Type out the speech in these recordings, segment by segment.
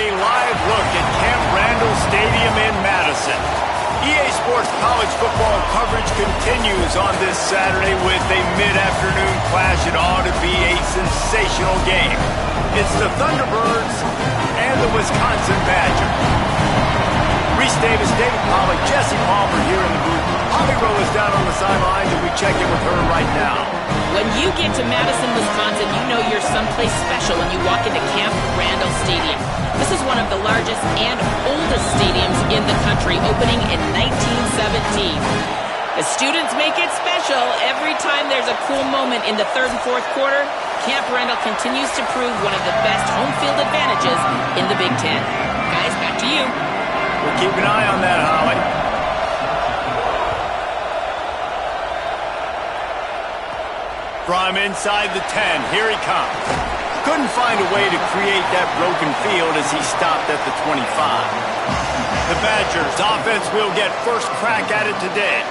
a live look at Camp Randall Stadium in Madison. EA Sports college football coverage continues on this Saturday with a mid-afternoon clash. It ought to be a sensational game. It's the Thunderbirds and the Wisconsin Badgers. Reese Davis, David Pollack, Jesse Palmer here in the booth. Holly Rowe is down on the sidelines, and we check in with her right now. When you get to Madison, Wisconsin, you know you're someplace special when you walk into Camp Randall Stadium. This is one of the largest and oldest stadiums in the country, opening in 1917. The students make it special. Every time there's a cool moment in the third and fourth quarter, Camp Randall continues to prove one of the best home field advantages in the Big Ten. Guys, back to you. We'll keep an eye on that, Holly. From inside the 10, here he comes. Couldn't find a way to create that broken field as he stopped at the 25. The Badgers offense will get first crack at it today.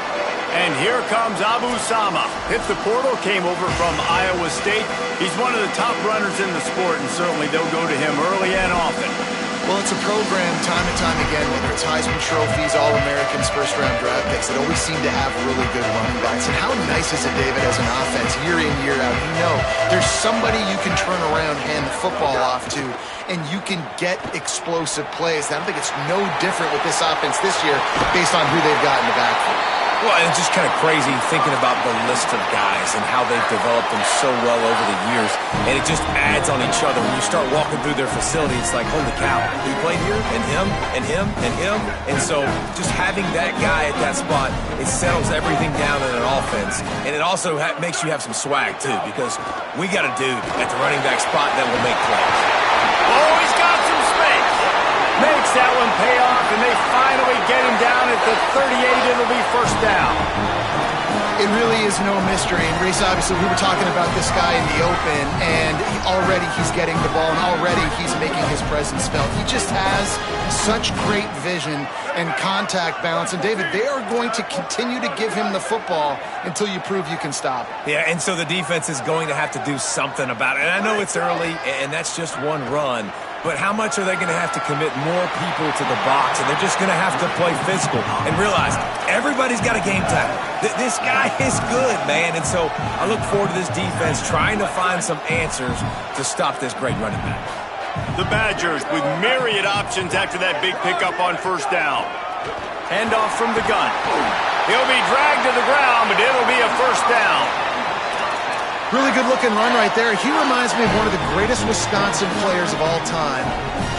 And here comes Abu Sama. Hit the portal, came over from Iowa State. He's one of the top runners in the sport, and certainly they'll go to him early and often. Well, it's a program time and time again, whether it's Heisman trophies, All-Americans, first-round draft picks, that always seem to have really good running backs. And how nice is it, David, as an offense, year in, year out? You know, there's somebody you can turn around, hand the football off to, and you can get explosive plays. I don't think it's no different with this offense this year based on who they've got in the backfield. Well, and it's just kind of crazy thinking about the list of guys and how they've developed them so well over the years. And it just adds on each other. When you start walking through their facility, it's like, holy cow, he played here, and him, and him, and him. And so just having that guy at that spot, it settles everything down in an offense. And it also makes you have some swag, too, because we got a dude at the running back spot that will make plays. Oh, he's got some space. Makes that one pay off, and they finally get him down at the 38. It'll be first down. It really is no mystery. And Reese, obviously, we were talking about this guy in the open, and already he's getting the ball, and already he's making his presence felt. He just has such great vision and contact balance. And, David, they are going to continue to give him the football until you prove you can stop it. Yeah, and so the defense is going to have to do something about it. And I know it's early, and that's just one run. But how much are they going to have to commit more people to the box? And they're just going to have to play physical and realize everybody's got a game time. This guy is good, man. And so I look forward to this defense trying to find some answers to stop this great running back. The Badgers with myriad options after that big pickup on first down. Handoff from the gun. He'll be dragged to the ground, but it'll be a first down. Really good-looking run right there. He reminds me of one of the greatest Wisconsin players of all time,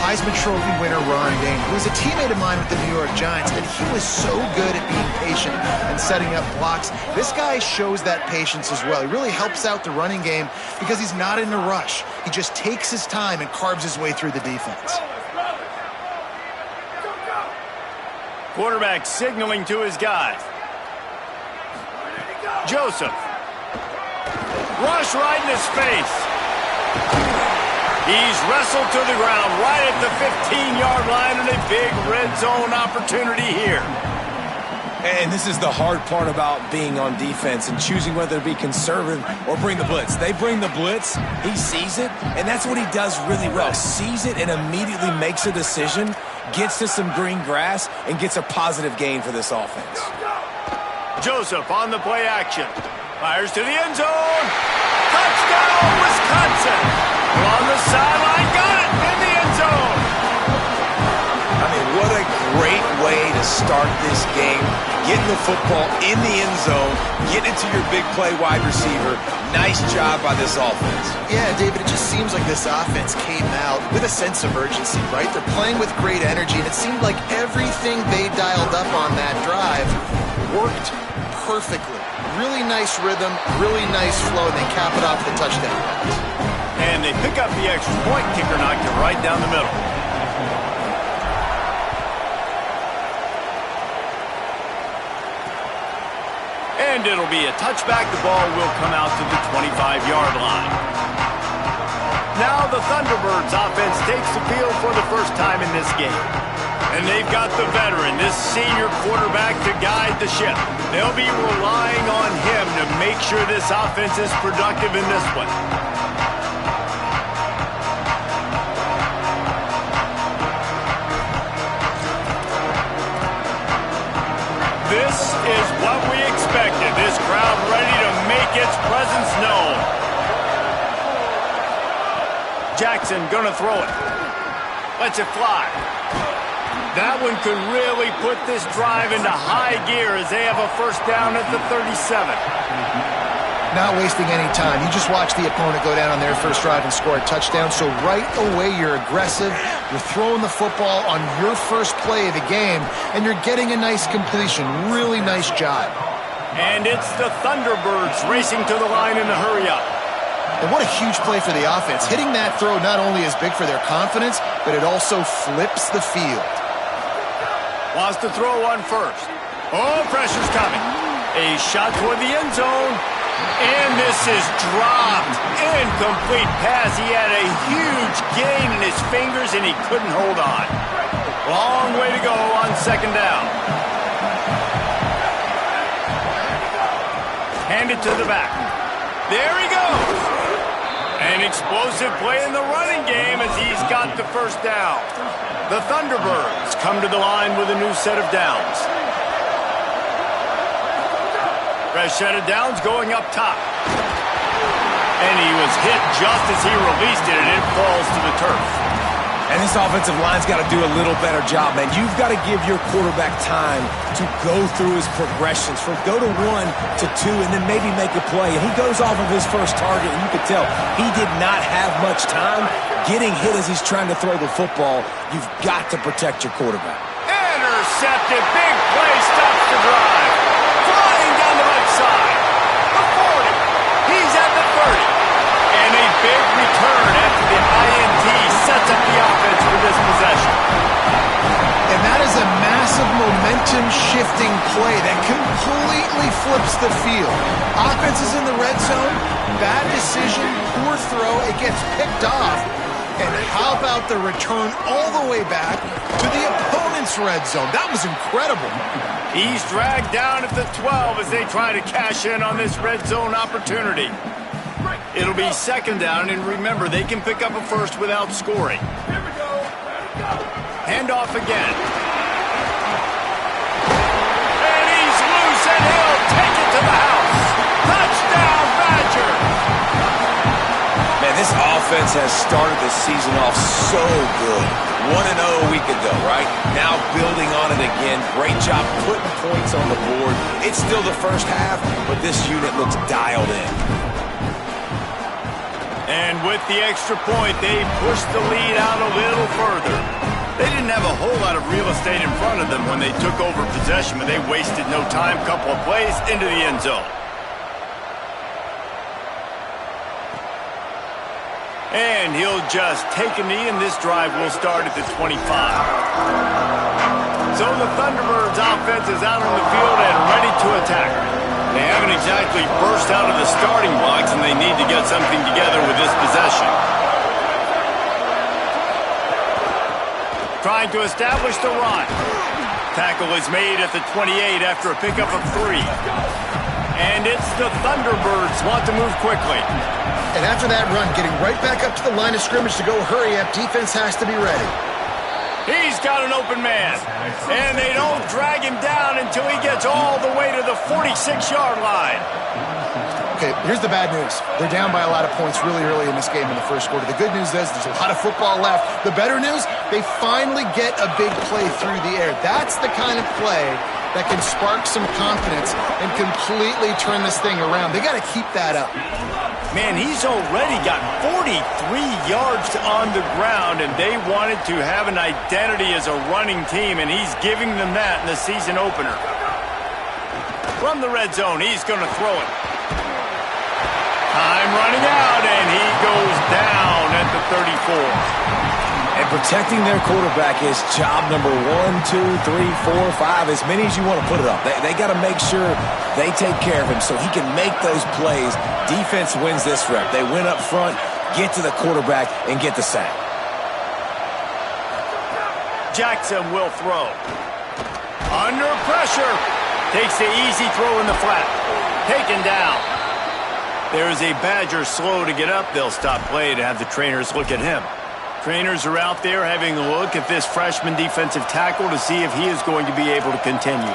Heisman Trophy winner Ron Dayne, who was a teammate of mine with the New York Giants, and he was so good at being patient and setting up blocks. This guy shows that patience as well. He really helps out the running game because he's not in a rush. He just takes his time and carves his way through the defense. Quarterback signaling to his guys. Joseph. Rush right in his face. He's wrestled to the ground right at the 15-yard line, and a big red zone opportunity here. And this is the hard part about being on defense and choosing whether to be conservative or bring the blitz. They bring the blitz, he sees it, and that's what he does really well. Sees it and immediately makes a decision, gets to some green grass, and gets a positive gain for this offense. Joseph on the play action. Fires to the end zone. Touchdown, Wisconsin. On the sideline, got it in the end zone. I mean, what a great way to start this game. Getting the football in the end zone, getting it to your big play wide receiver. Nice job by this offense. Yeah, David, it just seems like this offense came out with a sense of urgency, right? They're playing with great energy, and it seemed like everything they dialed up on that drive worked perfectly. Really nice rhythm, really nice flow, and they cap it off with a touchdown pass. And they pick up the extra point. Kicker knocked it right down the middle. And it'll be a touchback. The ball will come out to the 25-yard line. Now the Thunderbirds offense takes the field for the first time in this game. And they've got the veteran, this senior quarterback, to guide the ship. They'll be relying on him to make sure this offense is productive in this one. This is what we expected. This crowd ready to make its presence known. Jackson gonna throw it. Lets it fly. That one could really put this drive into high gear as they have a first down at the 37. Not wasting any time. You just watch the opponent go down on their first drive and score a touchdown. So right away, you're aggressive. You're throwing the football on your first play of the game, and you're getting a nice completion. Really nice job. And it's the Thunderbirds racing to the line in a hurry up. And what a huge play for the offense. Hitting that throw not only is big for their confidence, but it also flips the field. Wants to throw on first. Oh, pressure's coming. A shot toward the end zone. And this is dropped. Incomplete pass. He had a huge gain in his fingers, and he couldn't hold on. Long way to go on second down. Hand it to the back. There he goes. An explosive play in the running game as he's got the first down. The Thunderbirds come to the line with a new set of downs. Fresh set of downs going up top. And he was hit just as he released it, and it falls to the turf. And this offensive line's got to do a little better job, man. You've got to give your quarterback time to go through his progressions, from go to 1 to 2, and then maybe make a play. And he goes off of his first target, and you could tell he did not have much time getting hit as he's trying to throw the football. You've got to protect your quarterback. Intercepted. Big play. Stops the drive. Flying down the right side. The 40. He's at the 30. And a big return after the INT sets up the offense for this possession. And that is a massive momentum-shifting play that completely flips the field. Offense is in the red zone. Bad decision, poor throw. It gets picked off. And how about the return all the way back to the opponent's red zone? That was incredible. He's dragged down at the 12 as they try to cash in on this red zone opportunity. It'll be second down, and remember, they can pick up a first without scoring. Hand off again. And he's loose, and he'll take it to the house. Touchdown, Badger! Man, this offense has started the season off so good. 1-0 a week ago, right? Now building on it again. Great job putting points on the board. It's still the first half, but this unit looks dialed in. And with the extra point, they pushed the lead out a little further. They didn't have a whole lot of real estate in front of them when they took over possession, but they wasted no time. Couple of plays into the end zone. And he'll just take a knee, and this drive will start at the 25. So the Thunderbirds offense is out on the field and ready to attack. They haven't exactly burst out of the starting blocks, and they need to get something together with this possession. Trying to establish the run. Tackle is made at the 28 after a pickup of 3. And it's the Thunderbirds want to move quickly. And after that run, getting right back up to the line of scrimmage to go hurry up, defense has to be ready. He's got an open man. And they don't drag him down until he gets all the way to the 46-yard line. Okay, here's the bad news. They're down by a lot of points really early in this game in the first quarter. The good news is there's a lot of football left. The better news, they finally get a big play through the air. That's the kind of play that can spark some confidence and completely turn this thing around. They got to keep that up. Man, he's already got 43 yards on the ground, and they wanted to have an identity as a running team, and he's giving them that in the season opener. From the red zone, he's going to throw it. Time running out, and he goes down at the 34. And protecting their quarterback is job number 1, 2, 3, 4, 5, as many as you want to put it up. They got to make sure they take care of him so he can make those plays. Defense wins this rep. They win up front, get to the quarterback, and get the sack. Jackson will throw. Under pressure. Takes the easy throw in the flat. Taken down. There's a Badger slow to get up. They'll stop play to have the trainers look at him. Trainers are out there having a look at this freshman defensive tackle to see if he is going to be able to continue.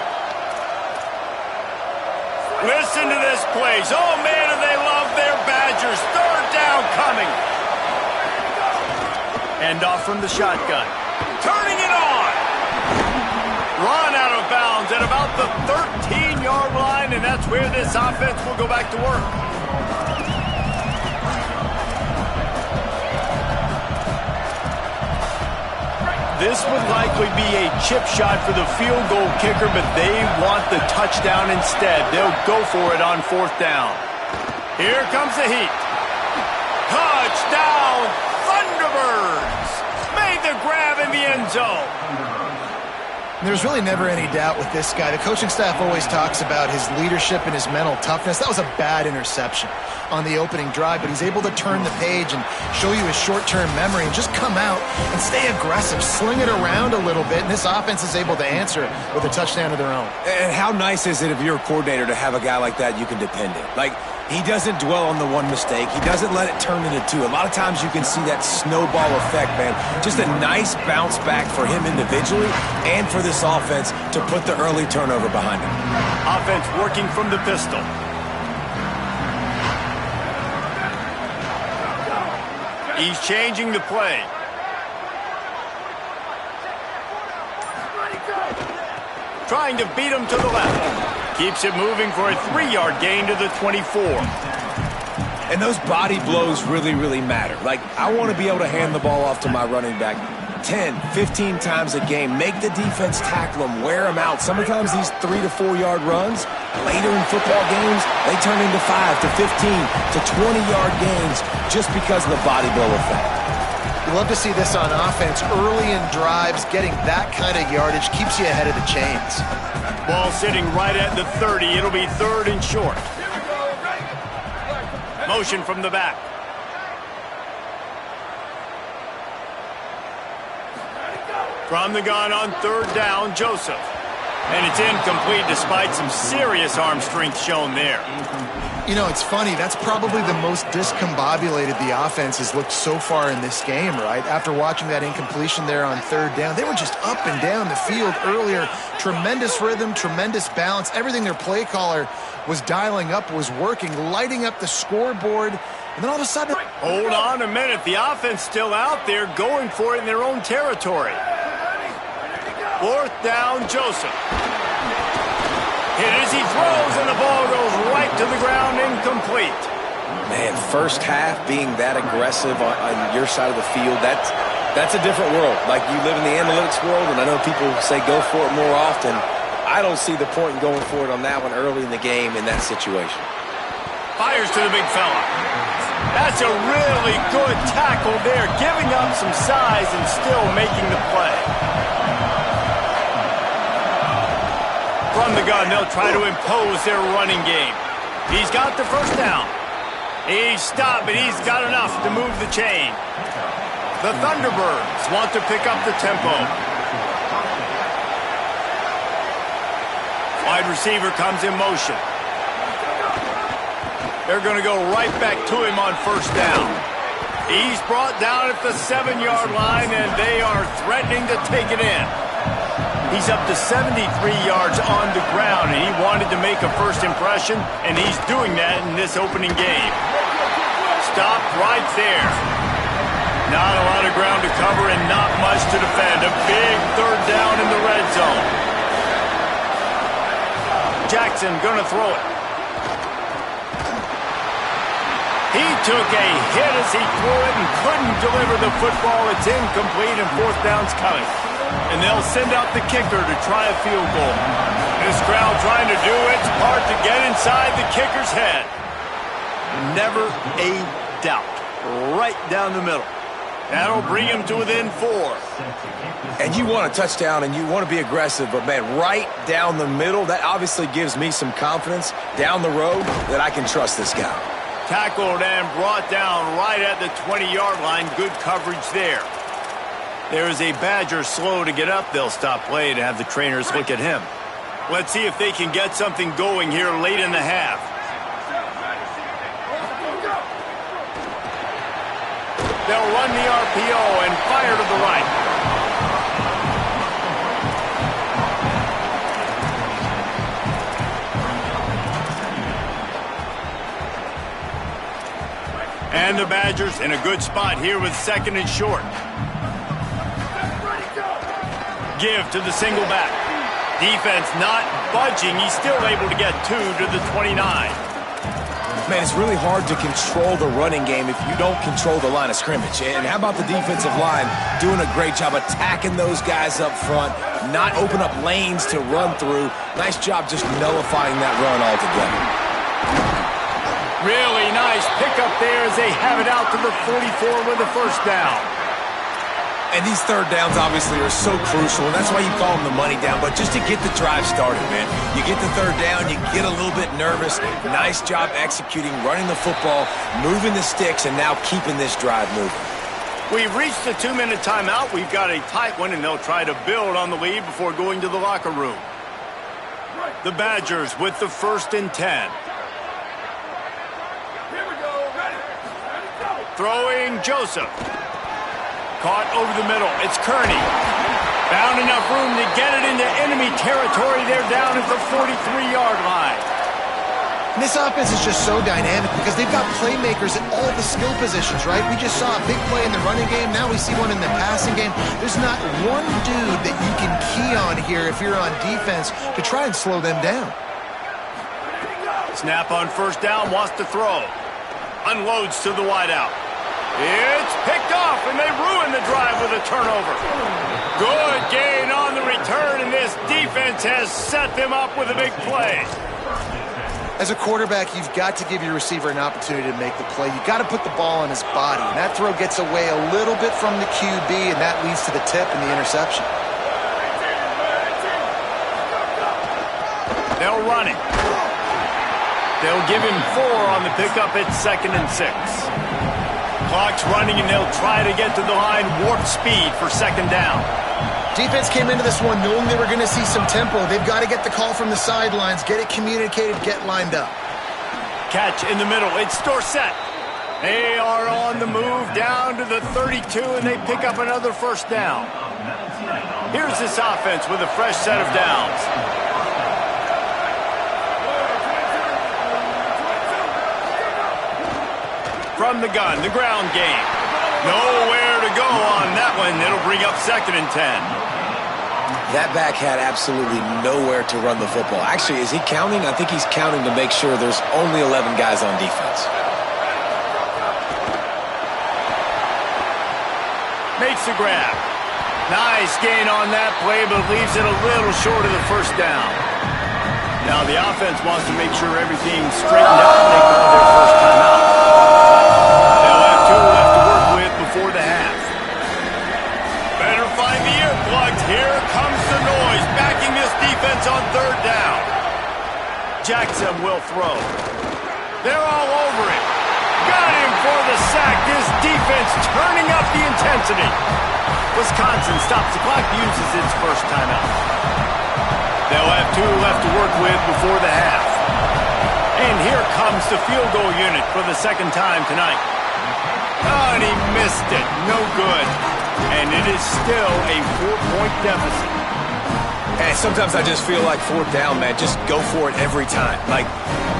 Listen to this place. Oh, man, do they love their Badgers. Third down coming. End off from the shotgun. Turning it on. Run out of bounds at about the 13-yard line, and that's where this offense will go back to work. This would likely be a chip shot for the field goal kicker, but they want the touchdown instead. They'll go for it on fourth down. Here comes the heat. Touchdown, Thunderbirds! Made the grab in the end zone. There's really never any doubt with this guy. The coaching staff always talks about his leadership and his mental toughness. That was a bad interception on the opening drive, but he's able to turn the page and show you his short-term memory and just come out and stay aggressive, sling it around a little bit, and this offense is able to answer with a touchdown of their own. And how nice is it if you're a coordinator to have a guy like that you can depend on? Like, he doesn't dwell on the one mistake. He doesn't let it turn into two. A lot of times you can see that snowball effect, man. Just a nice bounce back for him individually and for this offense to put the early turnover behind him. Offense working from the pistol. He's changing the play. Trying to beat him to the left. Keeps it moving for a 3-yard gain to the 24. And those body blows really, really matter. Like, I want to be able to hand the ball off to my running back 10, 15 times a game. Make the defense tackle him, wear him out. Sometimes these 3 to 4 yard runs, later in football games, they turn into 5 to 15 to 20-yard gains just because of the body blow effect. You love to see this on offense. Early in drives, getting that kind of yardage keeps you ahead of the chains. Ball sitting right at the 30. It'll be third and short. Motion from the back. From the gun on third down, Joseph. And it's incomplete despite some serious arm strength shown there. You know, it's funny. That's probably the most discombobulated the offense has looked so far in this game, right? After watching that incompletion there on third down, they were just up and down the field earlier. Tremendous rhythm, tremendous balance. Everything their play caller was dialing up was working, lighting up the scoreboard. And then all of a sudden... Hold on a minute. The offense still out there going for it in their own territory. Fourth down, Joseph. Hit as he throws, and the ball goes right to the ground, incomplete. Man, first half being that aggressive on your side of the field, that's a different world. Like, you live in the analytics world, and I know people say go for it more often. I don't see the point in going for it on that one early in the game in that situation. Fires to the big fella. That's a really good tackle there, giving up some size and still making the play. From the gun, they'll try to impose their running game. He's got the first down. He's stopped, but he's got enough to move the chain. The Thunderbirds want to pick up the tempo. Wide receiver comes in motion. They're going to go right back to him on first down. He's brought down at the 7-yard line, and they are threatening to take it in. He's up to 73 yards on the ground, and he wanted to make a first impression, and he's doing that in this opening game. Stopped right there. Not a lot of ground to cover and not much to defend. A big third down in the red zone. Jackson gonna throw it. He took a hit as he threw it and couldn't deliver the football. It's incomplete, and fourth down's coming. And they'll send out the kicker to try a field goal. This crowd trying to do its part to get inside the kicker's head. Never a doubt. Right down the middle. That'll bring him to within 4. And you want a touchdown and you want to be aggressive, but, man, right down the middle, that obviously gives me some confidence down the road that I can trust this guy. Tackled and brought down right at the 20-yard line. Good coverage there. There is a Badger slow to get up. They'll stop play to have the trainers look at him. Let's see if they can get something going here late in the half. They'll run the RPO and fire to the right. And the Badgers in a good spot here with second and short. Give to the single back. Defense not budging. He's still able to get 2 to the 29. Man, it's really hard to control the running game if you don't control the line of scrimmage. And how about the defensive line doing a great job attacking those guys up front, not open up lanes to run through. Nice job just nullifying that run altogether. Really nice pickup there as they have it out to the 44 with a first down. And these third downs obviously are so crucial, and that's why you call them the money down. But just to get the drive started, man, you get the third down, you get a little bit nervous. Nice job executing, running the football, moving the sticks, and now keeping this drive moving. We've reached the 2-minute timeout. We've got a tight one, and they'll try to build on the lead before going to the locker room. The Badgers with the 1st and 10. Throwing Joseph. Caught over the middle. It's Kearney. Found enough room to get it into enemy territory. They're down at the 43-yard line. And this offense is just so dynamic because they've got playmakers at all the skill positions, right? We just saw a big play in the running game. Now we see one in the passing game. There's not one dude that you can key on here if you're on defense to try and slow them down. Snap on first down, wants to throw. Unloads to the wideout. It's picked off, and they ruin the drive with a turnover. Good gain on the return, and this defense has set them up with a big play. As a quarterback, you've got to give your receiver an opportunity to make the play. You've got to put the ball on his body, and that throw gets away a little bit from the QB, and that leads to the tip and the interception. They'll run it. They'll give him 4 on the pickup at 2nd and 6. Clock's running, and they'll try to get to the line warp speed for 2nd down. Defense came into this one knowing they were going to see some tempo. They've got to get the call from the sidelines, get it communicated, get lined up. Catch in the middle. It's Dorsett. They are on the move down to the 32, and they pick up another first down. Here's this offense with a fresh set of downs. From the gun, the ground game. Nowhere to go on that one. It'll bring up 2nd and 10. That back had absolutely nowhere to run the football. Actually, is he counting? I think he's counting to make sure there's only 11 guys on defense. Makes the grab. Nice gain on that play, but leaves it a little short of the first down. Now the offense wants to make sure everything's straightened out and they call their first timeout. They'll have 2 left to work with before the half. Better find the earplugs. Here comes the noise, backing this defense on 3rd down. Jackson will throw. They're all over it. Got him for the sack. This defense turning up the intensity. Wisconsin stops the clock, uses its first timeout. They'll have 2 left to work with before the half. And here comes the field goal unit for the 2nd time tonight. Oh, and he missed it. No good. And it is still a 4-point deficit. And sometimes I just feel like 4th down, man. Just go for it every time. Like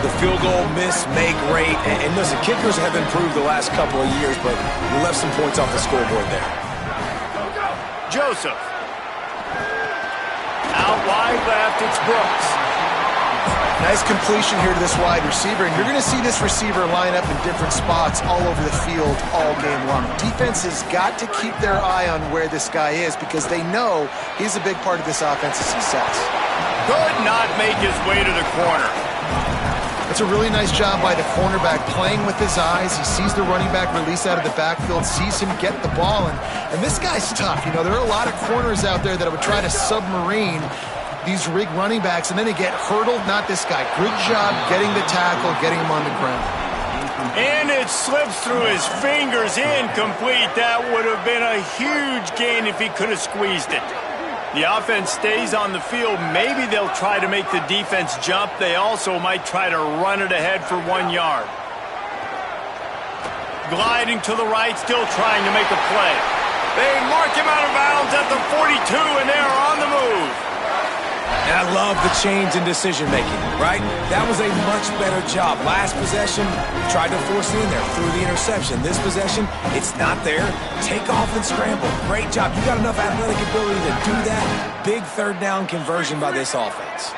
the field goal miss, make great. And listen, kickers have improved the last couple of years, but you left some points off the scoreboard there. Joseph. Out wide left, it's Brooks. Nice completion here to this wide receiver, and you're going to see this receiver line up in different spots all over the field all game long. Defense has got to keep their eye on where this guy is because they know he's a big part of this offense's success. Could not make his way to the corner. It's a really nice job by the cornerback playing with his eyes. He sees the running back release out of the backfield, sees him get the ball, and this guy's tough. You know, there are a lot of corners out there that would try to submarine these rig running backs, and then they get hurdled. Not this guy. Good job getting the tackle, getting him on the ground. And it slips through his fingers, incomplete. That would have been a huge gain if he could have squeezed it. The offense stays on the field. Maybe they'll try to make the defense jump. They also might try to run it ahead for 1 yard. Gliding to the right, still trying to make a play. They mark him out of bounds at the 42, and they're on the move. And I love love the change in decision-making, right? That was a much better job. Last possession, tried to force it in there, threw the interception. This possession, it's not there. Take off and scramble. Great job. You got enough athletic ability to do that. Big third down conversion by this offense.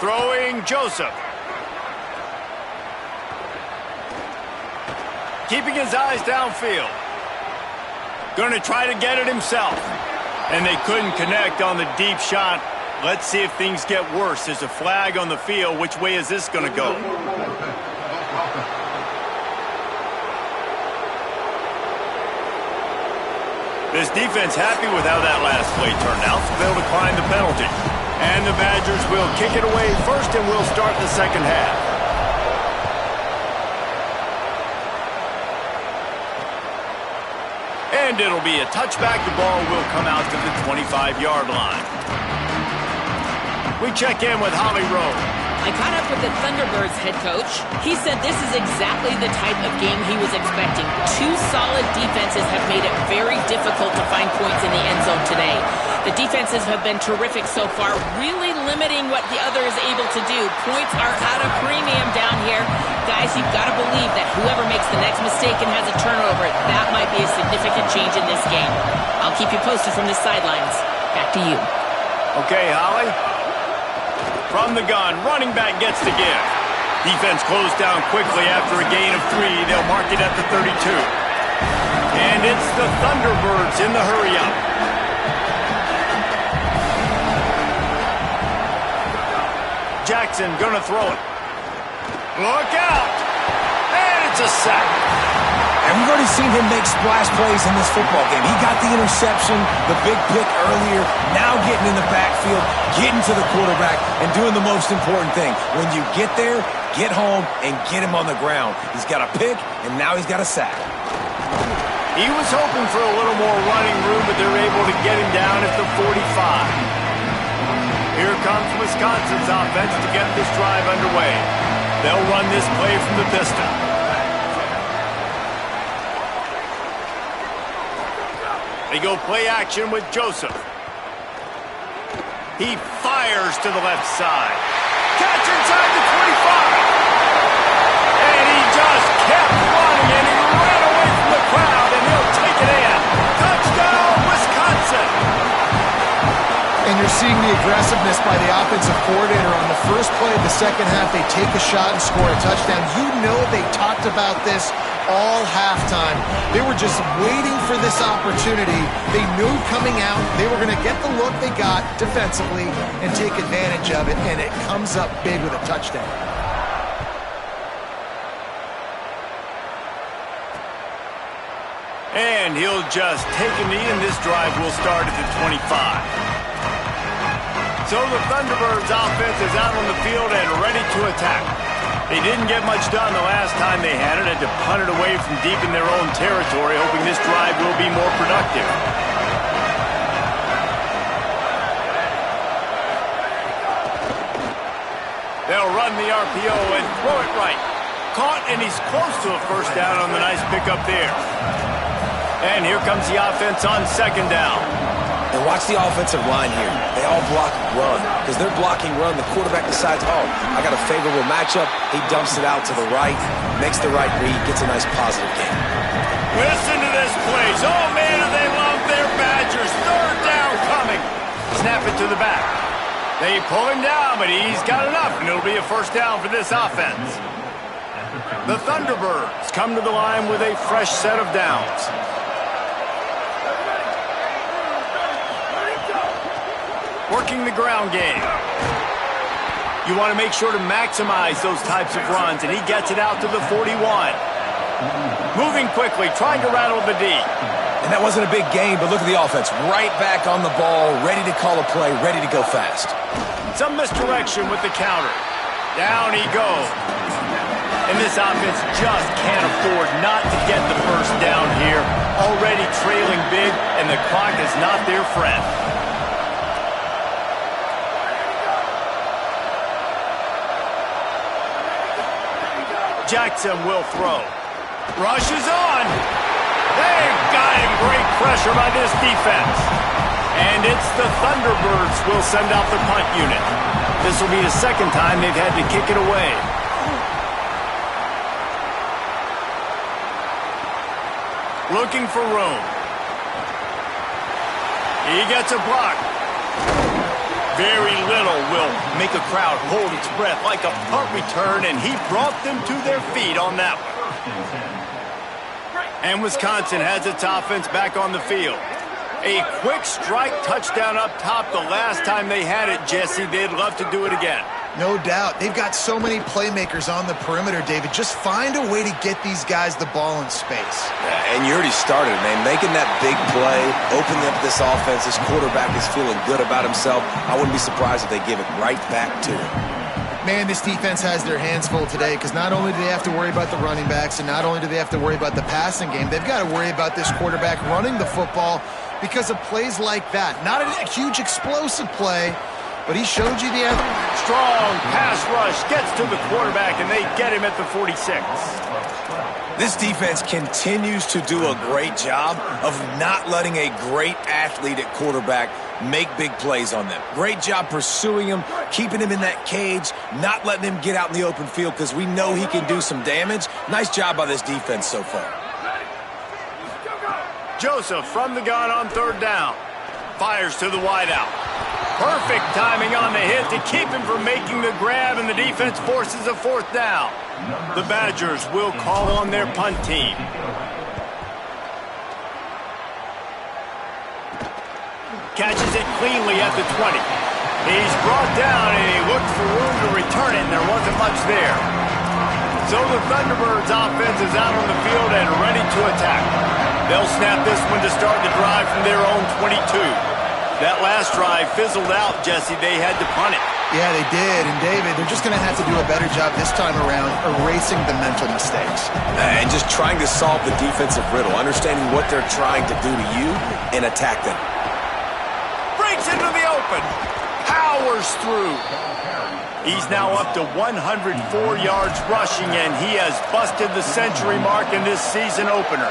Throwing Joseph. Keeping his eyes downfield. Going to try to get it himself. And they couldn't connect on the deep shot. Let's see if things get worse. There's a flag on the field. Which way is this going to go? This defense happy with how that last play turned out, so they'll decline the penalty. And the Badgers will kick it away first, and we'll start the second half. And it'll be a touchback. The ball will come out to the 25-yard line. We check in with Holly Rowe. I caught up with the Thunderbirds head coach. He said this is exactly the type of game he was expecting. Two solid defenses have made it very difficult to find points in the end zone today. The defenses have been terrific so far, really limiting what the other is able to do. Points are at a premium down here. Guys, you've got to believe that whoever makes the next mistake and has a turnover, that might be a significant change in this game. I'll keep you posted from the sidelines. Back to you. Okay, Holly. From the gun, running back gets the give. Defense closed down quickly after a gain of 3. They'll mark it at the 32. And it's the Thunderbirds in the hurry-up. Jackson gonna throw it. Look out! And it's a sack. And we've already seen him make splash plays in this football game. He got the interception, the big pick earlier, now getting in the backfield, getting to the quarterback, and doing the most important thing. When you get there, get home, and get him on the ground. He's got a pick, and now he's got a sack. He was hoping for a little more running room, but they're able to get him down at the 45. Here comes Wisconsin's offense to get this drive underway. They'll run this play from the pistol. They go play action with Joseph. He fires to the left side. Catch inside the 25. And he just kept running, and he ran away from the crowd, and he'll take it in. Touchdown, Wisconsin. And you're seeing the aggressiveness by the offensive coordinator on the first play of the second half. They take a shot and score a touchdown. You know they talked about this all halftime. They were just waiting for this opportunity. They knew coming out they were going to get the look they got defensively and take advantage of it, and it comes up big with a touchdown. And he'll just take a knee, and this drive will start at the 25. So the Thunderbirds offense is out on the field and ready to attack. They didn't get much done the last time they had it. Had to punt it away from deep in their own territory, hoping this drive will be more productive. They'll run the RPO and throw it right. Caught, and he's close to a first down on the nice pickup there. And here comes the offense on second down. And watch the offensive line here. They all block run. Because they're blocking run, the quarterback decides, oh, I got a favorable matchup. He dumps it out to the right, makes the right read, gets a nice positive gain. Listen to this place. Oh, man, do they love their Badgers. Third down coming. Snap it to the back. They pull him down, but he's got enough, and it'll be a first down for this offense. The Thunderbirds come to the line with a fresh set of downs. Working the ground game. You want to make sure to maximize those types of runs, and he gets it out to the 41. Moving quickly, trying to rattle the D. And that wasn't a big gain, but look at the offense. Right back on the ball, ready to call a play, ready to go fast. Some misdirection with the counter. Down he goes. And this offense just can't afford not to get the first down here. Already trailing big, and the clock is not their friend. Jackson will throw. Rush is on. They've got great pressure by this defense. And it's the Thunderbirds will send out the punt unit. This will be the second time they've had to kick it away. Looking for room. He gets a block. Very little will make a crowd hold its breath like a punt return, and he brought them to their feet on that one. And Wisconsin has its offense back on the field. A quick strike touchdown up top the last time they had it, Jesse. They'd love to do it again. No doubt. They've got so many playmakers on the perimeter, David. Just find a way to get these guys the ball in space. Yeah, and you already started, man. Making that big play, opening up this offense. This quarterback is feeling good about himself. I wouldn't be surprised if they give it right back to him. Man, this defense has their hands full today because not only do they have to worry about the running backs and not only do they have to worry about the passing game, they've got to worry about this quarterback running the football because of plays like that. Not a huge explosive play, but he showed you the other. Strong pass rush gets to the quarterback, and they get him at the 46. This defense continues to do a great job of not letting a great athlete at quarterback make big plays on them. Great job pursuing him, keeping him in that cage, not letting him get out in the open field because we know he can do some damage. Nice job by this defense so far. Joseph from the gun on third down. Fires to the wideout. Perfect timing on the hit to keep him from making the grab, and the defense forces a fourth down. The Badgers will call on their punt team. Catches it cleanly at the 20. He's brought down, and he looked for room to return it, and there wasn't much there. So the Thunderbirds offense is out on the field and ready to attack. They'll snap this one to start the drive from their own 22. That last drive fizzled out, Jesse. They had to punt it. Yeah, they did. And, David, they're just going to have to do a better job this time around erasing the mental mistakes. And just trying to solve the defensive riddle, understanding what they're trying to do to you and attack them. Breaks into the open. Powers through. He's now up to 104 yards rushing, and he has busted the century mark in this season opener.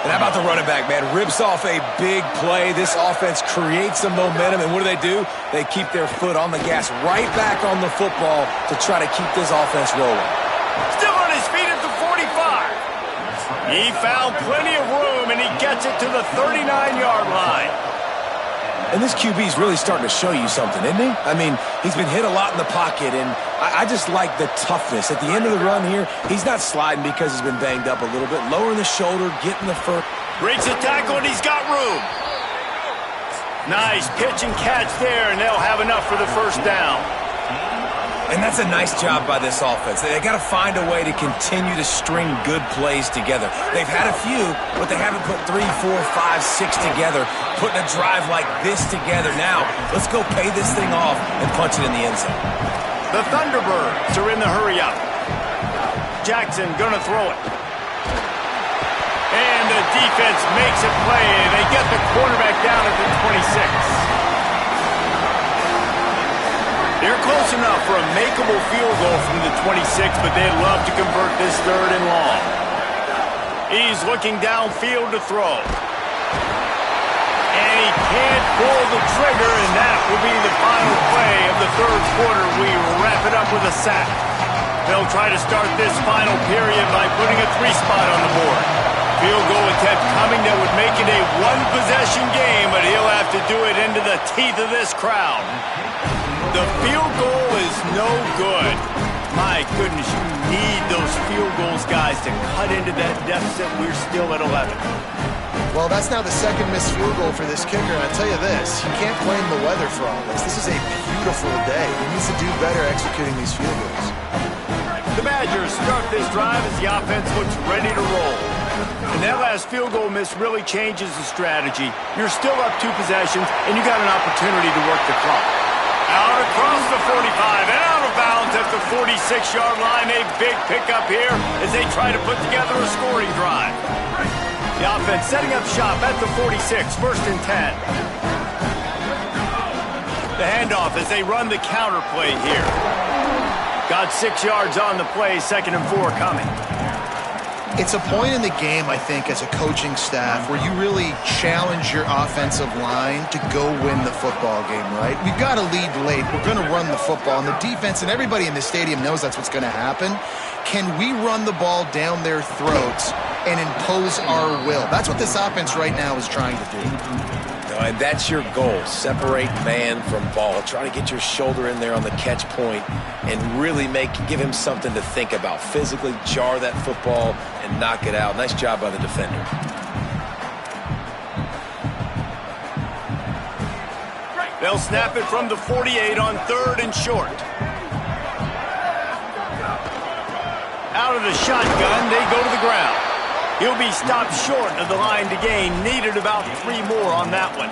And how about the running back, man? Rips off a big play. This offense creates some momentum, and what do? They keep their foot on the gas right back on the football to try to keep this offense rolling. Still on his feet at the 45. He found plenty of room, and he gets it to the 39-yard line. And this QB is really starting to show you something, isn't he? I mean, he's been hit a lot in the pocket, and I just like the toughness. At the end of the run here, he's not sliding because he's been banged up a little bit. Lowering the shoulder, getting the foot. Breaks the tackle, and he's got room. Nice pitch and catch there, and they'll have enough for the first down. And that's a nice job by this offense. They got to find a way to continue to string good plays together. They've had a few, but they haven't put 3, 4, 5, 6 together, putting a drive like this together. Now, let's go pay this thing off and punch it in the end zone. The Thunderbirds are in the hurry up. Jackson gonna throw it. And the defense makes a play, and they get the quarterback down at the 26. They're close enough for a makeable field goal from the 26, but they'd love to convert this third and long. He's looking downfield to throw. And he can't pull the trigger, and that will be the final play of the third quarter. We wrap it up with a sack. They'll try to start this final period by putting a 3-spot on the board. Field goal attempt coming that would make it a one-possession game, but he'll have to do it into the teeth of this crowd. The field goal is no good. My goodness, you need those field goals, guys, to cut into that deficit. We're still at 11. Well, that's now the second missed field goal for this kicker, and I tell you this, you can't blame the weather for all this. This is a beautiful day. He needs to do better executing these field goals. The Badgers start this drive as the offense looks ready to roll. And that last field goal miss really changes the strategy. You're still up 2 possessions, and you got an opportunity to work the clock. Out across the 45 and out of bounds at the 46-yard line. A big pickup here as they try to put together a scoring drive. The offense setting up shop at the 46, first and 10. The handoff as they run the counter play here. Got 6 yards on the play, 2nd and 4 coming. It's a point in the game, I think, as a coaching staff where you really challenge your offensive line to go win the football game, right? We've got to lead late. We're going to run the football. And the defense and everybody in the stadium knows that's what's going to happen. Can we run the ball down their throats and impose our will? That's what this offense right now is trying to do. And that's your goal. Separate man from ball. Try to get your shoulder in there on the catch point and really give him something to think about. Physically jar that football and knock it out. Nice job by the defender. They'll snap it from the 48 on 3rd and short. Out of the shotgun, they go to the ground. He'll be stopped short of the line to gain. Needed about 3 more on that one.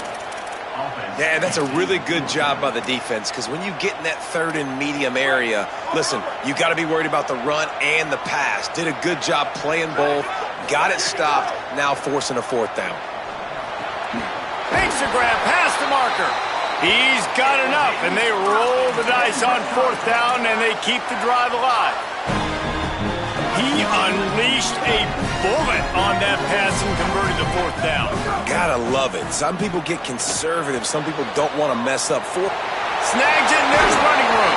Yeah, that's a really good job by the defense, because when you get in that 3rd and medium area, listen, you got to be worried about the run and the pass. Did a good job playing both. Got it stopped. Now forcing a 4th down. Makes a grab past the marker. He's got enough, and they roll the dice on 4th down, and they keep the drive alive. He unleashed a bullet on that pass and converted the 4th down. Gotta love it. Some people get conservative. Some people don't want to mess up. Snags it, and there's running room.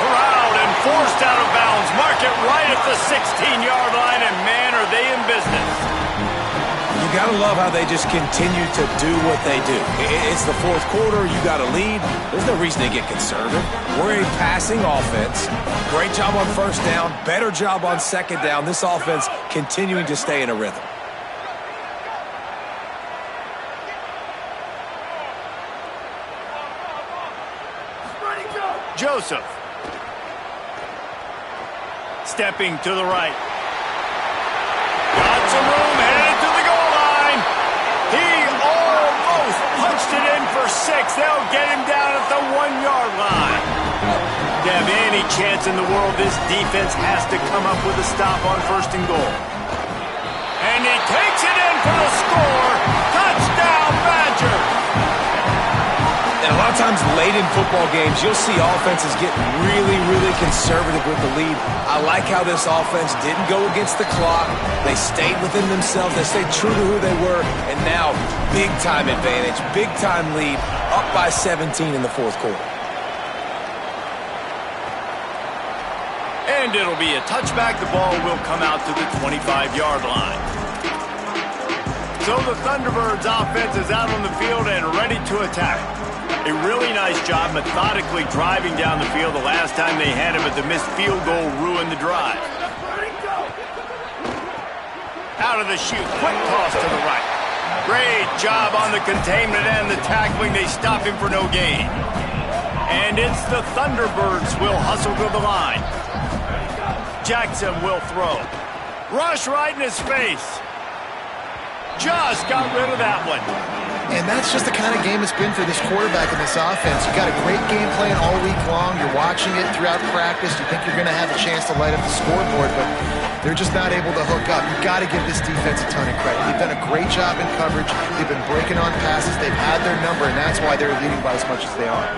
Corralled and forced out of bounds. Mark it right at the 16-yard line, and man, are they in business. You gotta love how they just continue to do what they do. It's the 4th quarter. You got to lead. There's no reason to get conservative. We're a passing offense. Great job on 1st down. Better job on 2nd down. This offense continuing to stay in a rhythm. Joseph. Stepping to the right. Got some room, headed to the goal line. He almost punched it in for 6. They'll get him down at the 1-yard line. To have any chance in the world, this defense has to come up with a stop on 1st and goal. And he takes it in for the score. Touchdown, Badgers. And a lot of times late in football games, you'll see offenses get really, really conservative with the lead. I like how this offense didn't go against the clock. They stayed within themselves. They stayed true to who they were. And now, big-time advantage, big-time lead, up by 17 in the 4th quarter. And it'll be a touchback. The ball will come out to the 25-yard line. So the Thunderbirds offense is out on the field and ready to attack. A really nice job methodically driving down the field. The last time they had him, but the missed field goal ruined the drive. Out of the chute, quick toss to the right. Great job on the containment and the tackling. They stop him for no gain. And it's the Thunderbirds will hustle to the line. Jackson will throw. Rush right in his face. Just got rid of that one. And that's just the kind of game it's been for this quarterback and this offense. You've got a great game plan all week long. You're watching it throughout practice. You think you're going to have a chance to light up the scoreboard, but they're just not able to hook up. You've got to give this defense a ton of credit. They've done a great job in coverage. They've been breaking on passes. They've had their number, and that's why they're leading by as much as they are.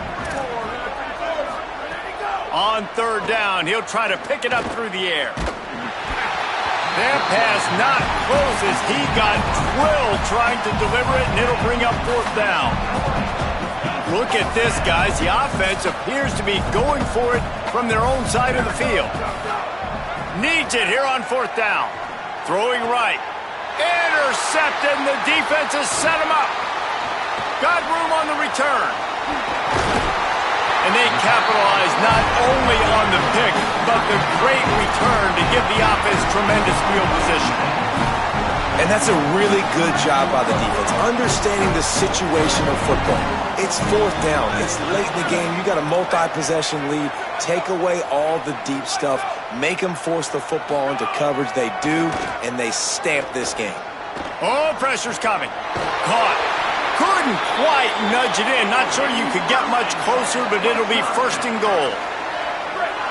On 3rd down, he'll try to pick it up through the air. That pass not close as he got drilled trying to deliver it, and it'll bring up 4th down. Look at this, guys. The offense appears to be going for it from their own side of the field. Needs it here on 4th down. Throwing right. Intercepted, and the defense has set him up. Got room on the return. And they capitalize not only on the pick, but the great return to give the offense tremendous field position. And that's a really good job by the defense, understanding the situation of football. It's 4th down. It's late in the game. You got a multi-possession lead. Take away all the deep stuff. Make them force the football into coverage. They do, and they stamp this game. Oh, pressure's coming. Caught. Couldn't quite nudge it in. Not sure you could get much closer, but it'll be 1st and goal.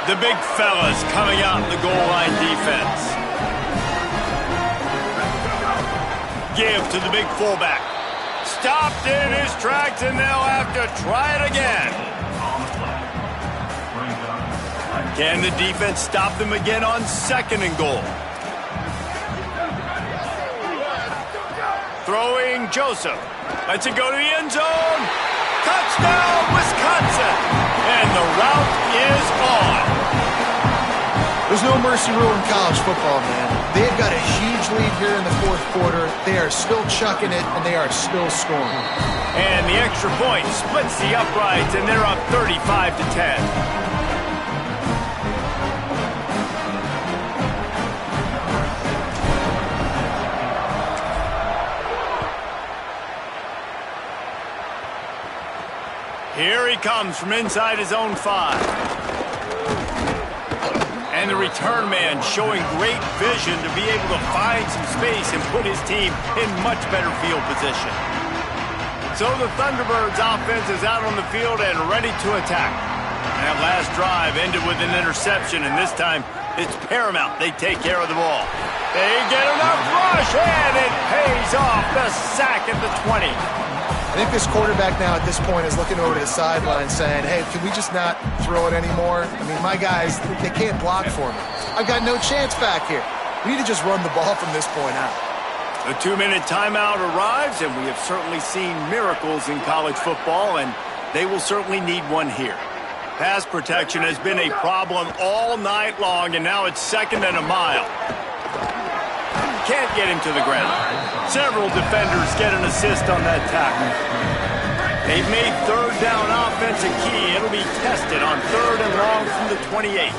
The big fellas coming out in the goal line defense. Give to the big fullback. Stopped in his tracks, and they'll have to try it again. Can the defense stop them again on 2nd and goal? Throwing Joseph. Lets it go to the end zone. Touchdown, Wisconsin. And the route is on. There's no mercy rule in college football, man. They've got a huge lead here in the fourth quarter. They are still chucking it, and they are still scoring. And the extra point splits the uprights, and they're up 35-10. Here he comes from inside his own 5. And the return man showing great vision to be able to find some space and put his team in much better field position. So the Thunderbirds offense is out on the field and ready to attack. And that last drive ended with an interception, and this time it's paramount they take care of the ball. They get enough rush, and it pays off. The sack at the 20. I think this quarterback now at this point is looking over to the sideline saying, hey, can we just not throw it anymore? I mean, my guys, they can't block for me. I've got no chance back here. We need to just run the ball from this point out. The 2-minute timeout arrives, and we have certainly seen miracles in college football, and they will certainly need one here. Pass protection has been a problem all night long, and now it's 2nd and a mile. Can't get him to the ground. Several defenders get an assist on that tackle. They've made 3rd down offense a key. It'll be tested on 3rd and long from the 28.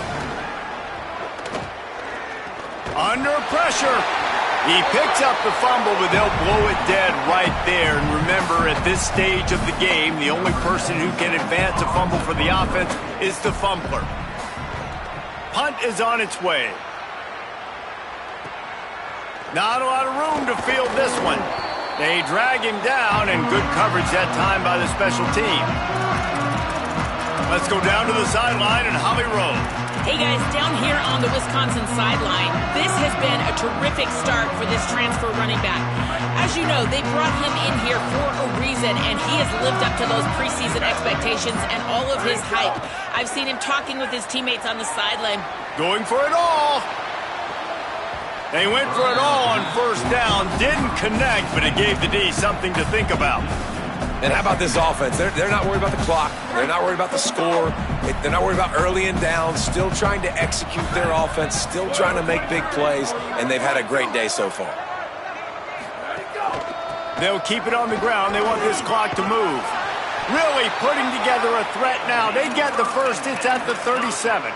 Under pressure. He picks up the fumble, but they'll blow it dead right there. And remember, at this stage of the game, the only person who can advance a fumble for the offense is the fumbler. Punt is on its way. Not a lot of room to field this one. They drag him down, and good coverage that time by the special team. Let's go down to the sideline and Holly Rowe. Hey guys, down here on the Wisconsin sideline, this has been a terrific start for this transfer running back. As you know, they brought him in here for a reason, and he has lived up to those preseason expectations and all of his hype. I've seen him talking with his teammates on the sideline. Going for it all. They went for it all on 1st down, didn't connect, but it gave the D something to think about. And how about this offense? They're not worried about the clock. They're not worried about the score. They're not worried about early and down. Still trying to execute their offense. Still trying to make big plays. And they've had a great day so far. They'll keep it on the ground. They want this clock to move. Really putting together a threat now. They get the first. It's at the 37.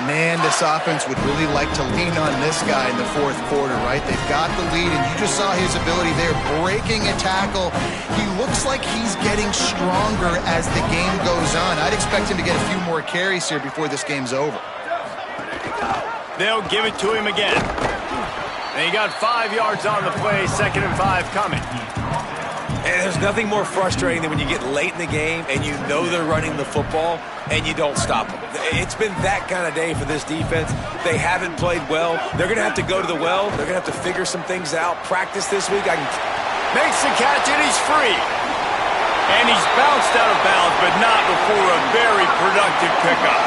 Man, this offense would really like to lean on this guy in the fourth quarter, right? They've got the lead, and you just saw his ability there breaking a tackle. He looks like he's getting stronger as the game goes on. I'd expect him to get a few more carries here before this game's over. They'll give it to him again. And he got 5 yards on the play, 2nd and 5 coming. And there's nothing more frustrating than when you get late in the game and you know they're running the football and you don't stop them. It's been that kind of day for this defense. They haven't played well. They're going to have to go to the well. They're going to have to figure some things out. Practice this week. Makes the catch, and he's free. And he's bounced out of bounds, but not before a very productive pickup.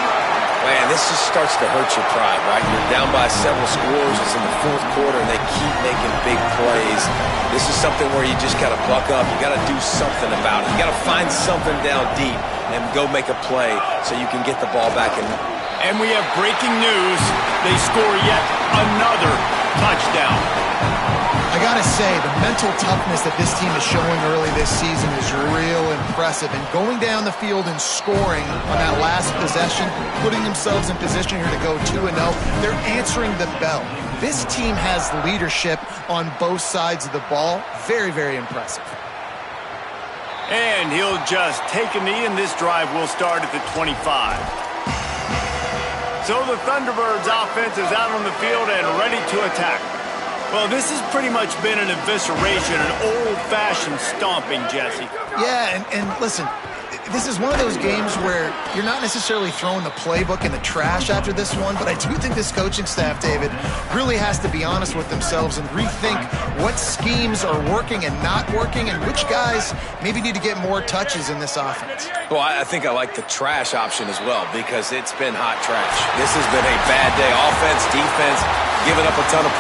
Man, this just starts to hurt your pride, right? You're down by several scores. It's in the fourth quarter, and they keep making big plays. This is something where you just got to buck up. You got to do something about it. You got to find something down deep and go make a play so you can get the ball back. And we have breaking news. They score yet another touchdown. I gotta say, the mental toughness that this team is showing early this season is real impressive. And going down the field and scoring on that last possession, putting themselves in position here to go 2-0, they're answering the bell. This team has leadership on both sides of the ball. Very, very impressive. And he'll just take a knee, and this drive will start at the 25. So the Thunderbirds offense is out on the field and ready to attack. Well, this has pretty much been an evisceration, an old-fashioned stomping, Jesse. Yeah, and listen, this is one of those games where you're not necessarily throwing the playbook in the trash after this one, but I do think this coaching staff, David, really has to be honest with themselves and rethink what schemes are working and not working and which guys maybe need to get more touches in this offense. Well, I think I like the trash option as well because it's been hot trash. This has been a bad day. Offense, defense, giving up a ton of points.